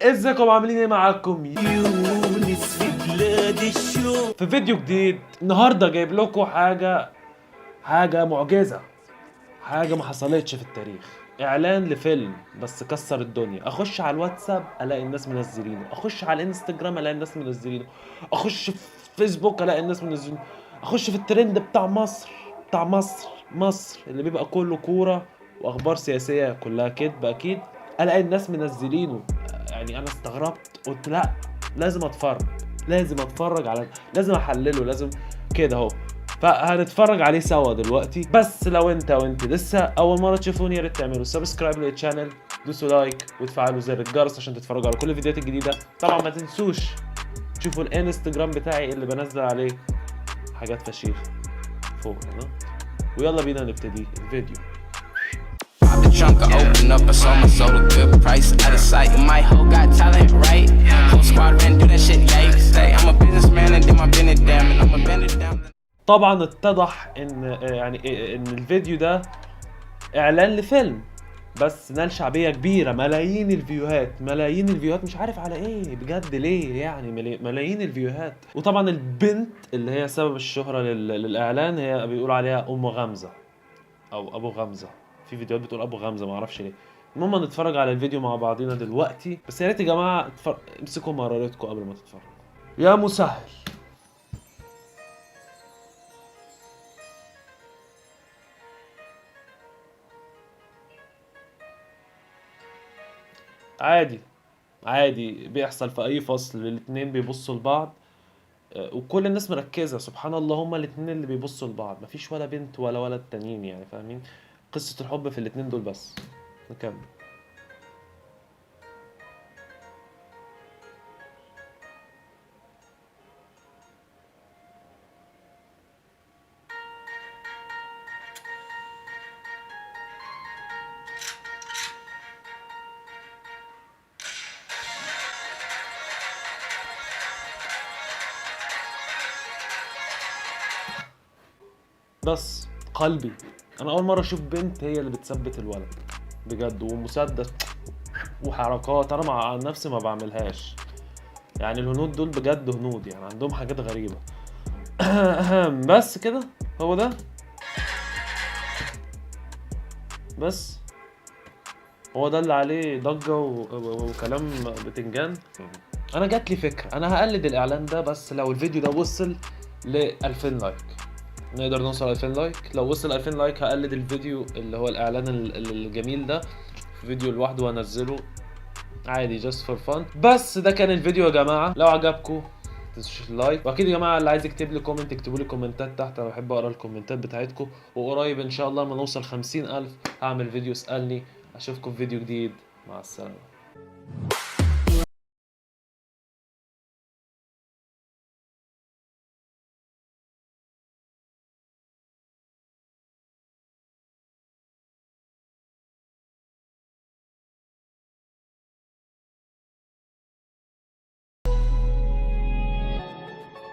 ازيكم عاملين ايه؟ معاكم يونس في بلاد الشوق. في فيديو جديد. النهارده جايب لكم حاجه معجزه، حاجه ما حصلتش في التاريخ. اعلان لفيلم بس كسر الدنيا. اخش على الواتساب الاقي الناس منزلينه، اخش على الانستجرام الاقي الناس منزلينه، اخش في فيسبوك الاقي الناس منزلينه، اخش في الترند بتاع مصر اللي بيبقى كله كوره واخبار سياسيه كلها كدب اكيد، الاقي الناس منزلينه. يعني انا استغربت، قلت لا، لازم اتفرج على، لازم احلله، لازم كده اهو. فهنتفرج عليه سوا دلوقتي. بس لو انت لسه اول مره تشوفوني، يا ريت تعملوا سبسكرايب للشانل، دوسوا لايك وتفعلوا زر الجرس عشان تتفرجوا على كل الفيديوهات الجديده. طبعا ما تنسوش تشوفوا الانستجرام بتاعي اللي بنزل عليه حاجات فشيخ فوق هنا. ويلا بينا نبتدي الفيديو. The trunk I open up, I saw my soul a good price. Out of sight, and my hoe got talent, right? Whole squad ran do that shit, yikes. Hey, I'm a businessman and do my business, damn it. I'm a bend it down. طبعا اتضح ان ان الفيديو ده اعلان لفيلم بس نال شعبيه كبيره، ملايين الفيوهات، مش عارف على ايه بجد، ليه يعني ملايين الفيوهات. وطبعا البنت اللي هي سبب الشهره للاعلان هي بيقولوا عليها ام غمزه او ابو غمزه. في فيديوهات بتقول ابو غمزه، ما اعرفش ليه. المهم نتفرج على الفيديو مع بعضينا دلوقتي. بس يا ريت يا جماعه امسكوا مرارتكم قبل ما تتفرجوا. يا مسهل. عادي بيحصل في اي فصل، الاتنين بيبصوا لبعض وكل الناس مركزة. سبحان الله، هما الاتنين اللي بيبصوا لبعض، مفيش ولا بنت ولا ولد تانيين، يعني فاهمين قصة الحب في الاتنين دول بس. نكمل. بس قلبي، انا اول مرة اشوف بنت هي اللي بتثبت الولد بجد، ومسدس وحركات انا مع نفسي ما بعملهاش. يعني الهنود دول بجد هنود، يعني عندهم حاجات غريبة. بس كده، هو ده بس، هو ده اللي عليه ضجة وكلام بتنجان. انا جات لي فكرة، انا هقلد الاعلان ده بس لو الفيديو ده وصل ل 2000 لايك. نقدر نوصل 2000 لايك. لو وصل 2000 لايك هقلد الفيديو اللي هو الاعلان الجميل ده في فيديو لوحده وانزله عادي just for fun. بس ده كان الفيديو يا جماعة. لو عجبكم تنسوش اللايك، واكيد يا جماعه اللي عايز يكتب لي كومنت اكتبوا لي كومنتات تحت، انا بحب اقرا الكومنتات بتاعتكم. وقريب ان شاء الله لما نوصل 50000 هعمل فيديو اسالني. اشوفكم في فيديو جديد، مع السلامه.